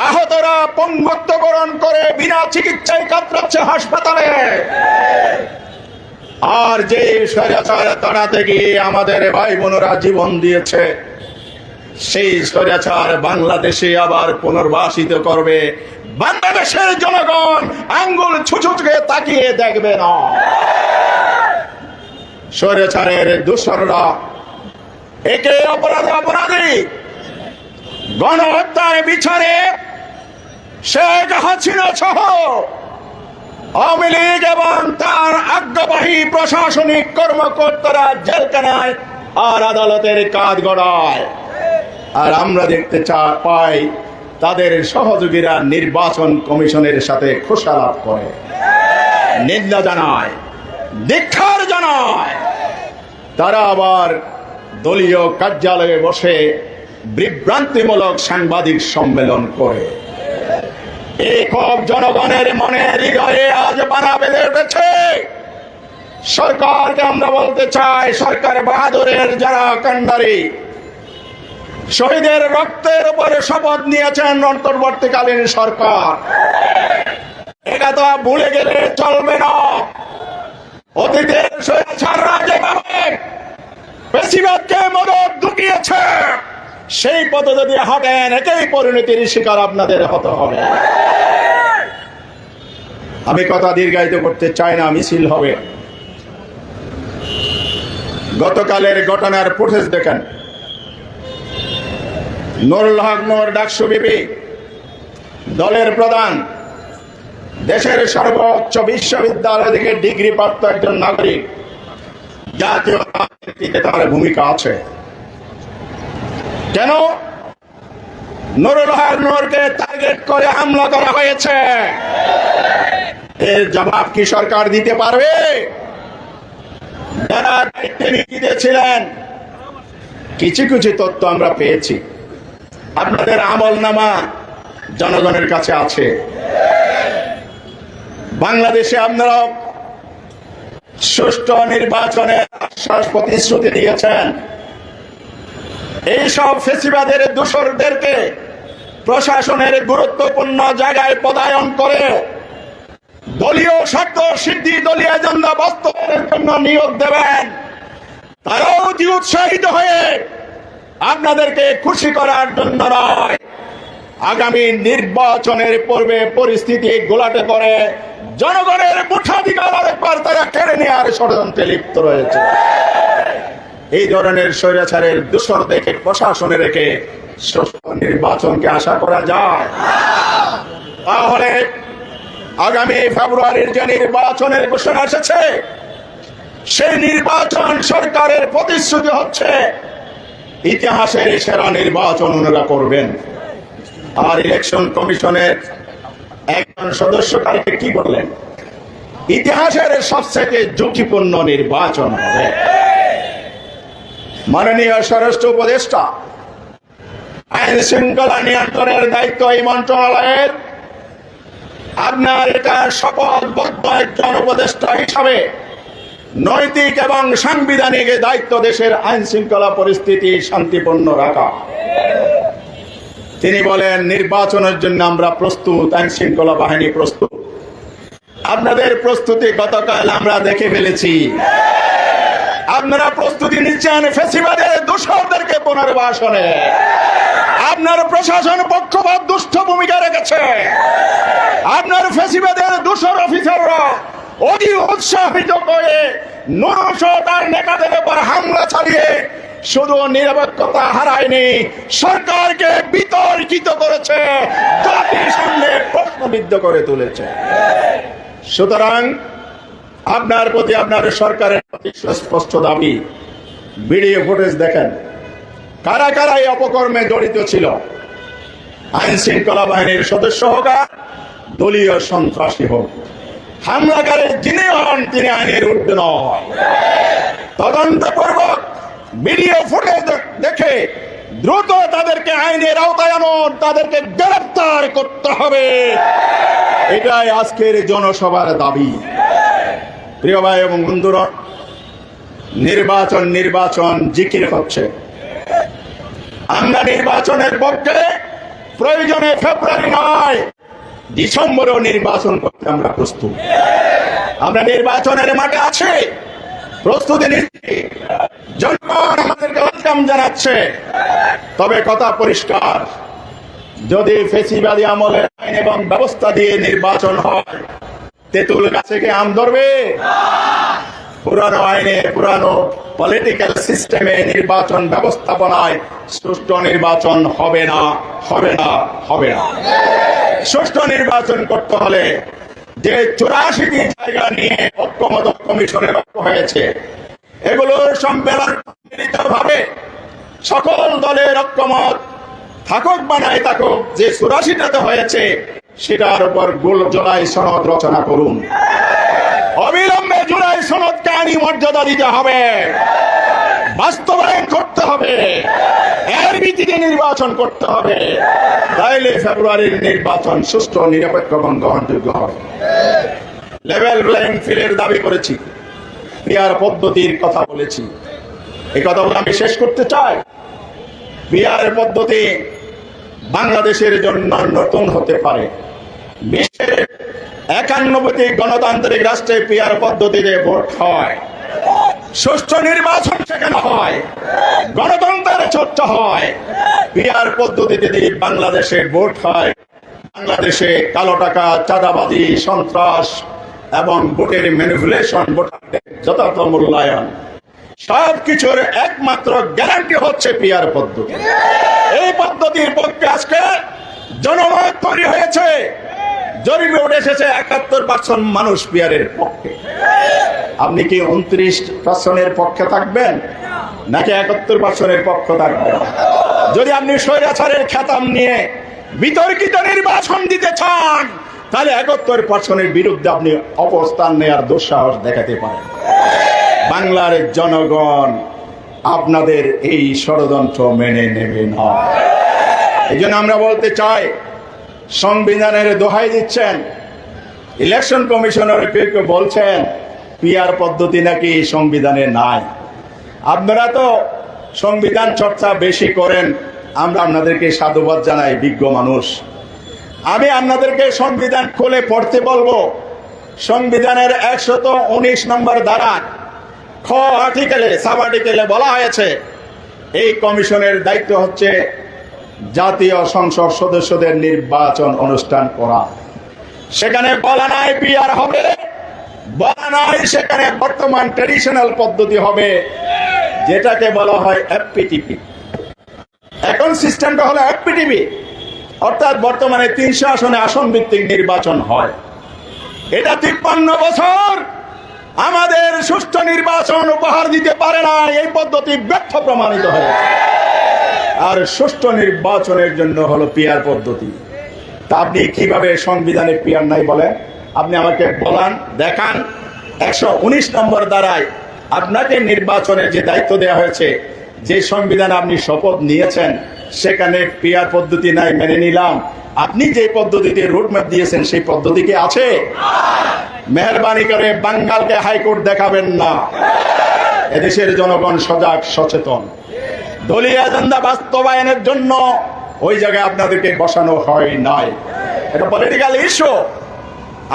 আহতরা পঙ্গুত্ব বরণ করে বিনা চিকিৎসায় কাতরাচ্ছে হাসপাতালে। আর যে স্বৈরাচার তাড়াতে গিয়ে আমাদের ভাই বোনেরা জীবন দিয়েছে, সেই স্বৈরাচার বাংলাদেশে আবার পুনর্বাসিত করবে। বাংলাদেশের জনগণ আঙ্গুল ছুঁচুকে তাকিয়ে দেখবে না। স্বৈরাচারের দোসররা একে অপরাধী অপরাধী গণহত্যার বিচারে শেখ হাসিনা সহ আওয়ামী লীগ এবং তার আজ্ঞাবাহী প্রশাসনিক কর্মকর্তারা জেলখানায় আর আদালতের কাজ গড়ায়। আর আমরা দেখতে পাই তাদের সহযোগীরা নির্বাচন কমিশনের সাথে খোসালাপ করে, নিন্দা জানায়, ধিক্কার জানায়। তারা আবার দলীয় কার্যালয়ে বসে বিভ্রান্তিমূলক সাংবাদিক সম্মেলন করে। এই ক্ষোভ জনগণের মনে, হৃদয়ে আজ বানা বেঁধে উঠেছে। সরকারকে আমরা বলতে চাই, সরকার বাহাদুরের যারা কান্ডারি, শহীদের রক্তের উপরে শপথ নিয়েছেন অন্তর্বর্তীকালীন সরকার, এটা তো ভুলে গেলে চলবে না। অতীতের স্বৈরাচাররা যেভাবে বেশিরভাগকে মদত ঢুকিয়েছে, সেই পথে যদি হাঁটেন একই পরিণতির শিকার আপনাদের হতে হবে। আমি কথা দীর্ঘায়িত করতে চাই না, মিছিল হবে। গতকালের ঘটনার ফুটেজ দেখেন। নুরুল হক নূর ডাকসু বিপি, দলের প্রধান, দেশের সর্বোচ্চ বিশ্ববিদ্যালয় থেকে ডিগ্রি প্রাপ্ত একজন নাগরিক, জাতীয় রাজনীতিতে তার ভূমিকা আছে। কেন নুরুল হক নূরকে টার্গেট করে হামলা করা হয়েছে? এর জবাব কি সরকার দিতে পারবে? যারা দায়িত্বে ছিলেন, কিছু কিছু তথ্য আমরা পেয়েছি। আপনাদের আমলনামা জনগণের কাছে আছে। বাংলাদেশে আপনারা সুষ্ঠু নির্বাচনের আশ্বাস প্রতিশ্রুতি দিয়েছেন। এইসব ফেসিবাদের দোসরদেরকে প্রশাসনের গুরুত্বপূর্ণ জায়গায় পদায়ন করে দলীয় স্বার্থ সিদ্ধি, দলীয় এজেন্ডা বাস্তবায়নের জন্য নিয়োগ দেবেন। তারাও অতি উৎসাহিত হয়ে আপনাদেরকে খুশি করার জন্য নয়, আগামী নির্বাচনের পূর্বে পরিস্থিতি গোলাটে করে জনগণের ভোটাধিকার আরেকবার তারা কেড়ে নেওয়ার ষড়যন্ত্রে লিপ্ত রয়েছে। এই ধরনের স্বৈরাচারের দূষণ দেখে প্রশাসনে রেখে সুষ্ঠু নির্বাচনকে আশা করা যায়? তাহলে আগামী ফেব্রুয়ারির যে নির্বাচনের ঘোষণা এসেছে, সেই নির্বাচন সরকারের প্রতিশ্রুতি হচ্ছে ইতিহাসের সেরা নির্বাচন ওনারা করবেন। আর ইলেকশন কমিশনের একজন সদস্য কালকে কি বললেন? ইতিহাসের সবচেয়ে ঝুঁকিপূর্ণ নির্বাচন হবে। মাননীয় স্বরাষ্ট্র উপদেষ্টা, আইন শৃঙ্খলা নিয়ন্ত্রণের দায়িত্ব এই মন্ত্রণালয়ের। আপনার এটা শপথবদ্ধ একজন উপদেষ্টা হিসাবে নৈতিক এবং সাংবিধানিক দায়িত্ব দেশের আইন শৃঙ্খলা পরিস্থিতি শান্তিপূর্ণ রাখা। তিনি বলেন নির্বাচনের জন্য আমরা প্রস্তুত, আইন শৃঙ্খলা বাহিনী প্রস্তুত। আপনাদের প্রস্তুতি গতকাল আমরা দেখে ফেলেছি। আপনারা প্রস্তুতি নিচ্ছেন ফেসিবাদের দোসরদেরকে পুনর্বাসনে। আপনার প্রশাসন পক্ষপাত দুষ্ট ভূমিকা রেখেছে। আপনার ফেসিবাদের দোসর অফিসাররা অতি উৎসাহিত করে তার নেতাদের উপর হামলা চালিয়ে শুধু নিরপেক্ষতা হারায়নি, সরকারকে বিতর্কিত করেছে, জাতির সামনে প্রশ্নবিদ্ধ করে তুলেছে। সুতরাং আপনার প্রতি, আপনার সরকারের প্রতি স্পষ্ট দাবি, ভিডিও ফুটেজ দেখেন কারা কারা এই অপকর্মে জড়িত ছিল। আইন শৃঙ্খলা বাহিনীর সদস্য হোক, দলীয় সন্ত্রাসী হোক, হামলাকারী যিনি হন তিনি আইনের ঊর্ধ্বে নয়। তদন্তপূর্বক ভিডিও ফুটেজ দেখে দ্রুত তাদেরকে আইনের আওতায় আনুন, তাদেরকে গ্রেফতার করতে হবে। এটাই আজকের জনসভার দাবি। প্রিয় ভাই এবং বন্ধুরা, নির্বাচন নির্বাচন জিকির হচ্ছে। আমরা নির্বাচনের পক্ষে, প্রয়োজনে ফেব্রুয়ারি নয় ডিসেম্বরেও নির্বাচন করতে আমরা প্রস্তুত। আমরা নির্বাচনের মাঠে আছি, প্রস্তুতি নিচ্ছি, জনগণ আমাদেরকে ওয়েলকাম জানাচ্ছে। তবে কথা পরিষ্কার, যদি ফেসিবাদী আমলের আইন এবং ব্যবস্থা দিয়ে নির্বাচন হয়, তেঁতুল গাছে কি আম ধরবে? পুরানো আইনে, পুরানো পলিটিক্যাল সিস্টেমে, নির্বাচন ব্যবস্থাপনায় সুষ্ঠু নির্বাচন হবে না, হবে না, হবে না। সুষ্ঠু নির্বাচন করতে হলে যে 84টি জায়গা নিয়ে ঐক্যমত কমিশনের ঐক্য হয়েছে, এগুলোর সম্মেলন ভাবে সকল দলের ঐক্যমত থাকুক বা নাই থাকুক, যে 84টাতে হয়েছে সেটার উপর জুলাই সনদ রচনা করুন। অবিলম্বে জুলাই সনদকে আইনি মর্যাদা দিতে হবে, বাস্তবায়ন করতে হবে, এর ভিত্তিতে নির্বাচন করতে হবে। তাইলে ফেব্রুয়ারির নির্বাচন সুষ্ঠু, নিরপেক্ষ এবং গ্রহণযোগ্য হবে। লেভেল প্লেইং ফিল্ডের দাবি করেছি, পিআর পদ্ধতির কথা বলেছি। এই কথাগুলো আমি শেষ করতে চাই। পিআর পদ্ধতি বাংলাদেশের জন্য নতুন হতে পারে, বিশ্বের 91টি গণতান্ত্রিক রাষ্ট্রে পিয়ার পদ্ধতিতে ভোট হয়, সুষ্ঠু নির্বাচন সেখানে হয়, গণতন্ত্রের চর্চা হয়। পিয়ার পদ্ধতিতে যদি বাংলাদেশে ভোট হয়, বাংলাদেশে কালো টাকা, চাঁদাবাজি, সন্ত্রাস এবং ভোটের ম্যানিপুলেশন, ভোটারদের যথাযথ মূল্যায়ন সবকিছুর একমাত্র গ্যারান্টি হচ্ছে পিয়ার পদ্ধতি। এই পদ্ধতির পক্ষে আজকে জনমত তৈরি হয়েছে। জরিপে উঠে এসেছে 71% মানুষ পিয়ারের পক্ষে। আপনি কি 29% পক্ষে থাকবেন নাকি 71% পক্ষ থাকবেন? যদি আপনি স্বৈরাচারের খেতাব নিয়ে বিতর্কিত নির্বাচন দিতে চান, তাহলে 71% বিরুদ্ধে আপনি অবস্থান নেওয়ার দুঃসাহস দেখাতে পারেন। বাংলার জনগণ আপনাদের এই ষড়যন্ত্র মেনে নেবে না। এই জন্য আমরা বলতে চাই, সংবিধানের দোহাই দিচ্ছেন, ইলেকশন কমিশনার কেউ কেউ বলছেন পিয়ার পদ্ধতি নাকি সংবিধানে নাই। আপনারা তো সংবিধান চর্চা বেশি করেন, আমরা আপনাদেরকে সাধুবাদ জানাই, বিজ্ঞ মানুষ। আমি আপনাদেরকে সংবিধান খুলে পড়তে বলবো। সংবিধানের 119 নম্বর ধারা খ আর্টিকেলে, সাব আর্টিকেলে বলা হয়েছে এই কমিশনের দায়িত্ব হচ্ছে জাতীয় সংসদ সদস্যদের নির্বাচন অনুষ্ঠান করা। সেখানে বলা নাই পিয়ার হবে, বলা নাই সেখানে বর্তমান ট্র্যাডিশনাল পদ্ধতি হবে, যেটাকে বলা হয় এফপিটিপি। এখন সিস্টেমটা হলো এফপিটিপি, অর্থাৎ বর্তমানে 300 আসনে আসন ভিত্তিক নির্বাচন হয়। এটা 53 বছর আমাদের সুষ্ঠু নির্বাচন উপহার দিতে পারে না, এই পদ্ধতি ব্যর্থ প্রমাণিত হয়। আর সুষ্ঠু নির্বাচনের জন্য হলো পিয়ার পদ্ধতি। তা আপনি কিভাবে সংবিধানে পিয়ার নাই বলেন? আপনি আমাকে বলান, দেখান 119 নম্বর দ্বারায় আপনাকে নির্বাচনের যে দায়িত্ব দেওয়া হয়েছে, যে সংবিধান আপনি শপথ নিয়েছেন, সেখানে পিয়ার পদ্ধতি নাই, মেনে নিলাম। আপনি যে পদ্ধতিতে রুটম্যাপ দিয়েছেন সেই পদ্ধতি কি আছে? মেহরবানি করে বাঙ্গালকে হাইকোর্ট দেখাবেন না। এদেশের জনগণ সজাগ, সচেতন। দলীয় এজেন্ডা বাস্তবায়নের জন্য ওই জায়গায় আপনাদেরকে বসানো হয় নাই। এটা পলিটিক্যাল ইস্যু।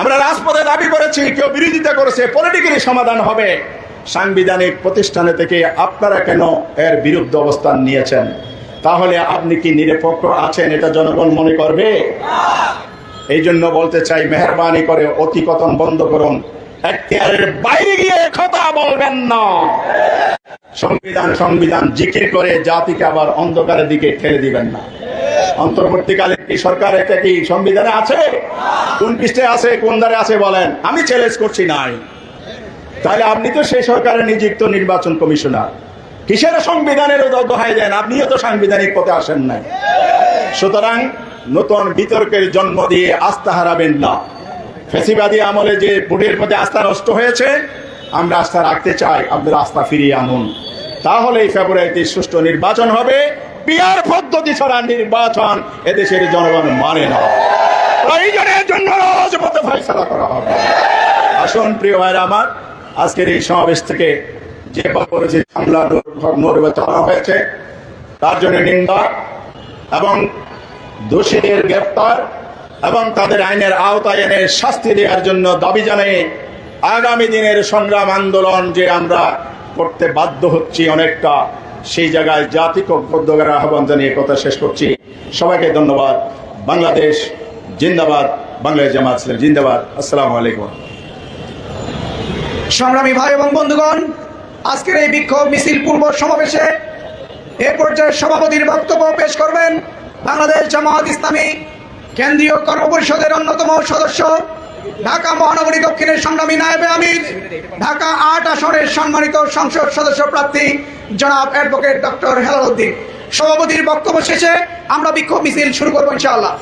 আমরা রাজপথে দাবি করেছি, কেউ বিরোধিতা করেছে, পলিটিক্যালি সমাধান হবে। সাংবিধানিক প্রতিষ্ঠানে থেকে আপনারা কেন এর বিরুদ্ধে অবস্থান নিয়েছেন? তাহলে আপনি কি নিরপেক্ষ আছেন এটা জনগণ মনে করবে? এই জন্য বলতে চাই, মেহরবানি করে অতিকথন বন্ধ করুন, এখতিয়ারের বাইরে গিয়ে কথা বলবেন না। সংবিধান সংবিধান জিকির করে জাতিকে আবার অন্ধকারের দিকে ঠেলে দিবেন না। অন্তর্বর্তীকালে কি সরকার এটা কি সংবিধানে আছে? কোন পৃষ্ঠে আছে, কোন ধারে আছে বলেন? আমি চ্যালেঞ্জ করছি নাই। তাহলে আপনি তো সেই সরকারের নিযুক্ত নির্বাচন কমিশনার, কিসের সংবিধানের দোহাই দেন? আপনিও তো সাংবিধানিক পথে আসেন নাই। সুতরাং নতুন বিতর্কের জন্ম দিয়ে আস্থা হারাবেন না। ফ্যাসিবাদী আমলে যে ভোটের প্রতি আস্থা নষ্ট হয়েছে, আমরা আস্থা রাখতে চাই, আপনারা আস্থা ফিরিয়ে আনুন। তাহলে ফেব্রুয়ারিতে সুষ্ঠু নির্বাচন হবে। পিয়ার পদ্ধতি ছাড়া নির্বাচন এদেশের জনগণ মানে না। প্রয়োজনের জন্য রাজপথে ফয়সালা করা হবে। আসুন প্রিয় ভাইরা আমার, আজকের এই সমাবেশ থেকে যে পরিচিত হামলা চালানো হয়েছে তার জন্য নিন্দা এবং দোষীদের গ্রেফতার এবং তাদের আইনের আওতায় এনে শাস্তি দেওয়ার জন্য দাবি জানিয়ে আগামী দিনের সংগ্রাম আন্দোলন যে আমরা করতে বাধ্য হচ্ছি অনেকটা, সেই জায়গায় জাতিক ঐক্যের আহ্বান জানিয়ে কথা শেষ করছি। সবাইকে ধন্যবাদ। বাংলাদেশ জিন্দাবাদ, বাংলাদেশ জামাত ইসলামী জিন্দাবাদ। আসসালামু আলাইকুম। সংগ্রামী ভাই এবং বন্ধুগণ, আজকের এই বিক্ষোভ মিছিল পূর্ব সমাবেশে এ পর্যায়ে সভাপতির বক্তব্য পেশ করবেন বাংলাদেশ জামাত ইসলামী কেন্দ্রীয় কর্মপরিষদের অন্যতম সদস্য, ঢাকা মহানগরী দক্ষিণের সংগ্রামী নায়েবে আমির, ঢাকা 8 আসনের সম্মানিত সংসদ সদস্য প্রার্থী জনাব অ্যাডভোকেট ডক্টর হেলাল উদ্দিন। সভাপতির বক্তব্য শেষে আমরা বিক্ষোভ মিছিল শুরু করবো ইনশাআল্লাহ।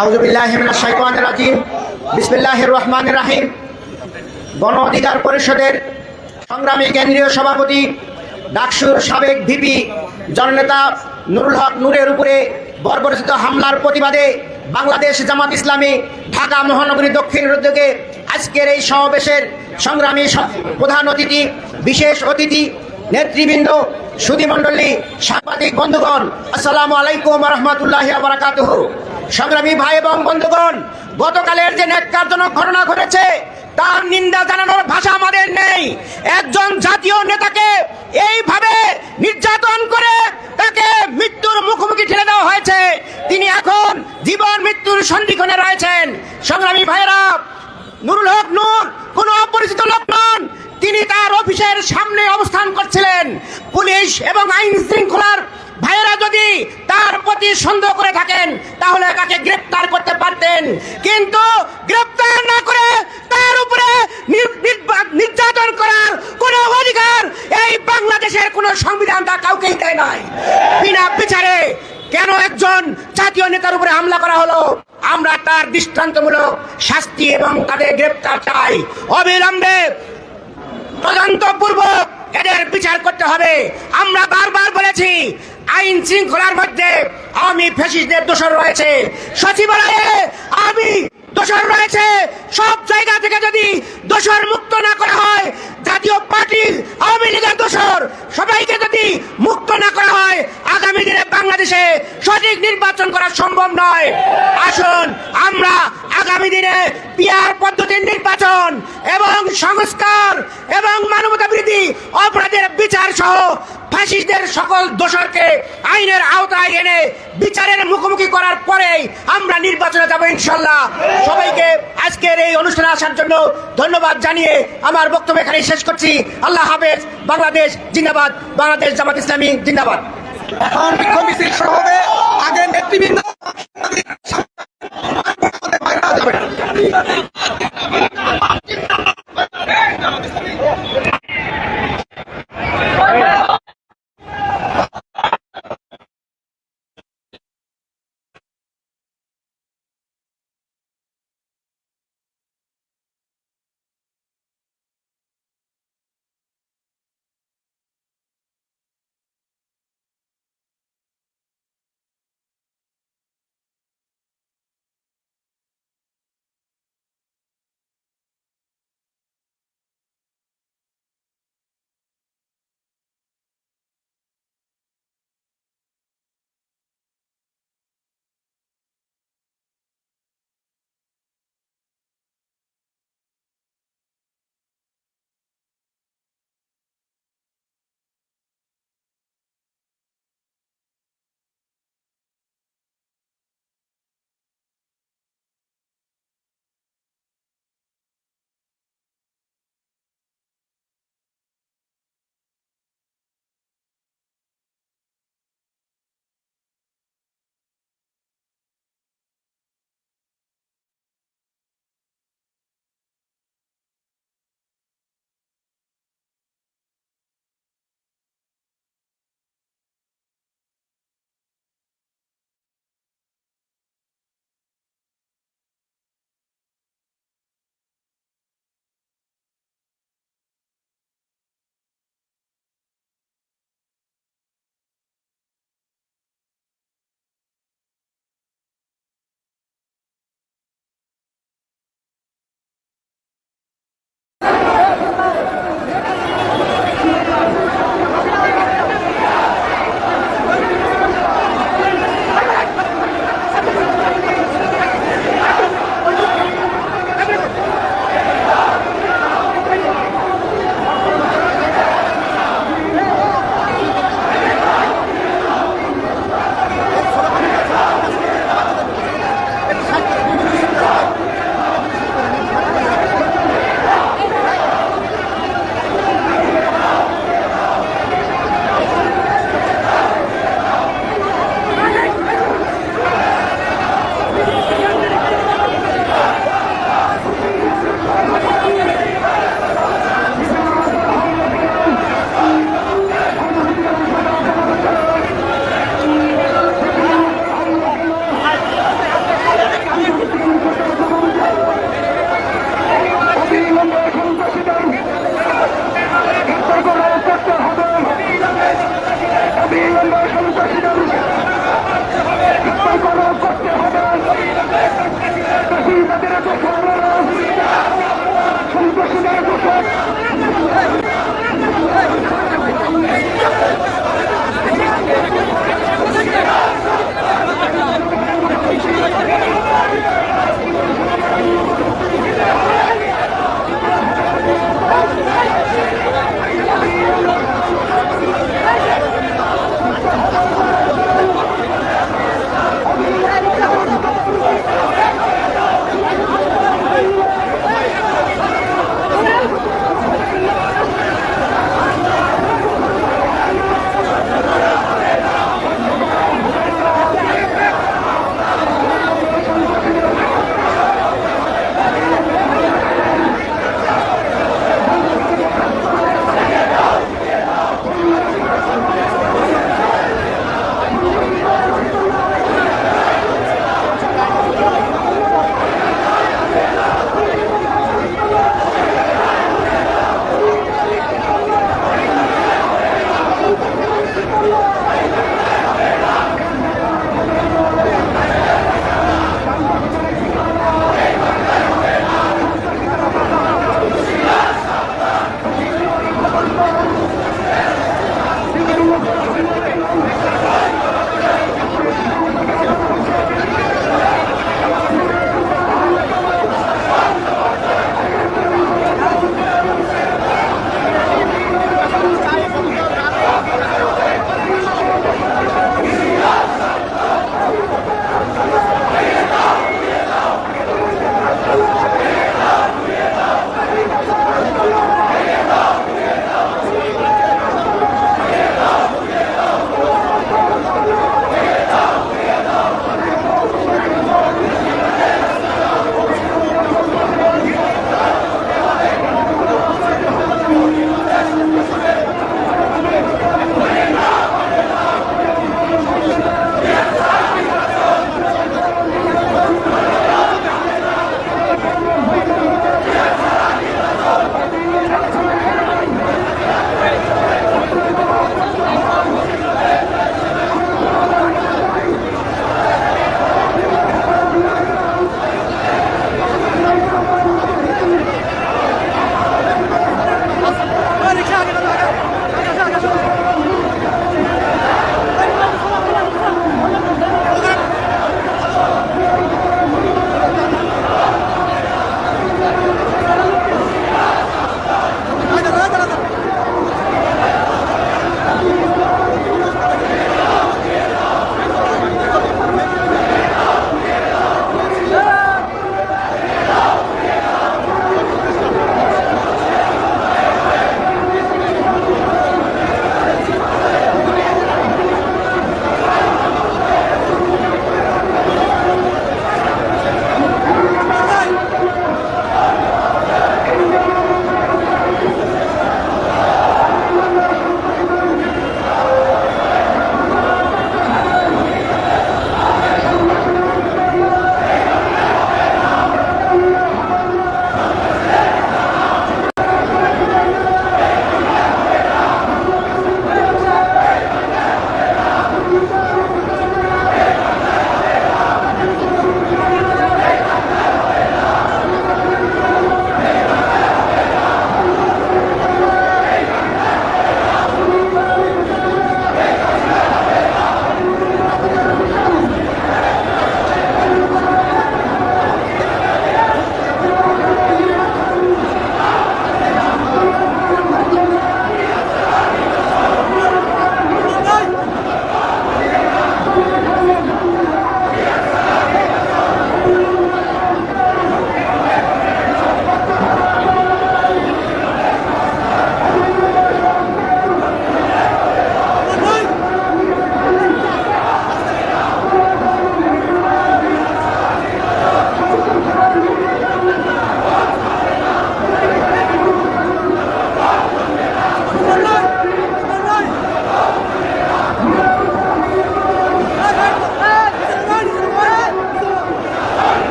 আউযু বিল্লাহি মিনাশ শাইতানির রাজিম। বিসমিল্লাহির রহমানির রহিম। গণ অধিকার পরিষদের সংগ্রামী কেন্দ্রীয় সভাপতি, ডাকসুর সাবেক ভিপি জননেতা নুরুল হক নূরের উপরে বর্বরচিত হামলার প্রতিবাদে বাংলাদেশ জামাত ইসলামী ঢাকা মহানগরী দক্ষিণের উদ্যোগে আজকের এই সমাবেশের সংগ্রামী প্রধান অতিথি, বিশেষ অতিথি, নেতৃবৃন্দ, সুধীমণ্ডলী, সাংবাদিক বন্ধুগণ, আসসালামু আলাইকুম ওয়া রাহমাতুল্লাহি ওয়া বারাকাতুহু। সংগ্রামী ভাই এবং বন্ধুগণ, গতকালের যে ন্যাক্কারজনক ঘটনা ঘটেছে তার নিন্দা জানানোর ভাষা আমাদের নেই। একজন জাতীয় নেতাকে এইভাবে নির্যাতন করে তাকে মৃত্যুর মুখোমুখি ঠেলে দেওয়া হয়েছে। তিনি এখন জীবন মৃত্যুর সন্ধিক্ষণে রয়েছেন। সংগ্রামী ভাইয়েরা, নুরুল হক নূর কোনো অপরিচিত লোক নন। তিনি তার অফিসের সামনে অবস্থান করছিলেন। পুলিশ এবং আইন শৃঙ্খলার ভাইয়েরা যদি তার প্রতি সন্দেহ করে থাকেন তাহলে তাকে গ্রেফতার করতে পারতেন, কিন্তু গ্রেফতার না করে তার উপরে নির্যাতন করার কোনো অধিকার এই বাংলাদেশের কোনো সংবিধান তা কাউকেই দেয় নাই। বিনা বিচারে কেন একজন জাতীয় নেতার উপরে হামলা করা হলো? আমরা তার দৃষ্টান্তমূলক শাস্তি এবং তাদের গ্রেফতার চাই। অবিলম্বে তদন্তপূর্বক এদের বিচার করতে হবে। আমরা বারবার বলেছি, আইন শৃঙ্খলার মধ্যে আওয়ামী ফ্যাসিস্টদের দোষর রয়েছে, সচিবালয়ে আওয়ামী দোষর রয়েছে। সব জায়গা থেকে যদি দোষর মুক্ত না করা হয়, জাতীয় পার্টির আওয়ামী লীগের দোষর সবাইকে যদি মুক্ত না করা হয়, আগামী দিনে বাংলাদেশে সঠিক নির্বাচন করা সম্ভব নয়। আসুন আমরা আগামী দিনে পিআর পদ্ধতির নির্বাচন এবং সংস্কার এবং মানবতাবিরোধী অপরাধের বিচার সহ ফ্যাসিস্টদের সকল দোষরকে আইনের আওতায় এনে বিচারের মুখোমুখি করার পরেই আমরা নির্বাচনে যাব ইনশাল্লাহ। সবাইকে আজকের এই অনুষ্ঠানে আসার জন্য ধন্যবাদ জানিয়ে আমার বক্তব্য এখানে শেষ করছি। আল্লাহ হাফেজ। বাংলাদেশ জিন্দাবাদ। বাংলাদেশ জামাত ইসলামী জিন্দাবাদ। এখন বিক্ষোভ মিছিল শুরু হবে। আগে নেতৃবৃন্দ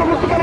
الله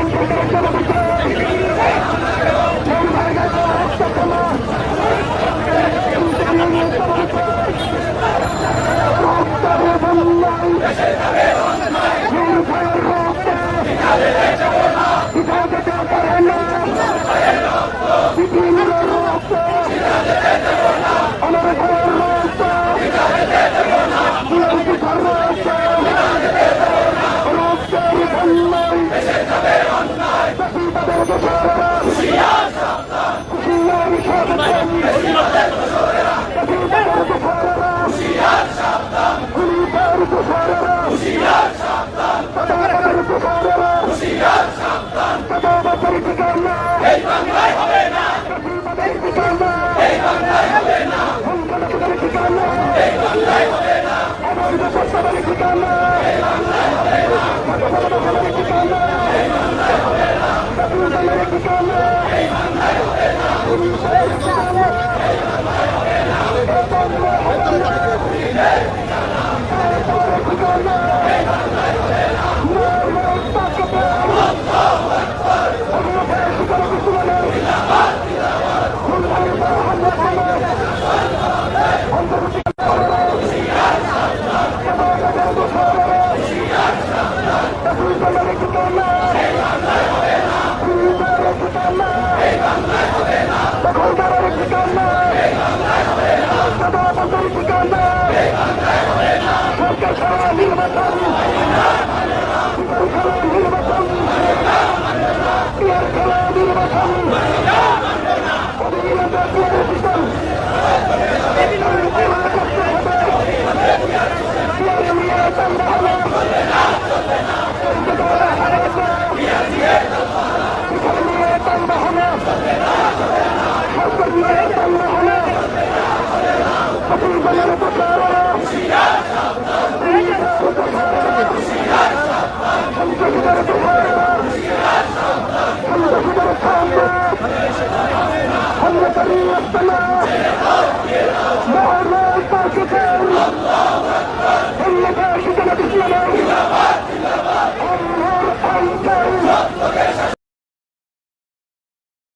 أكبر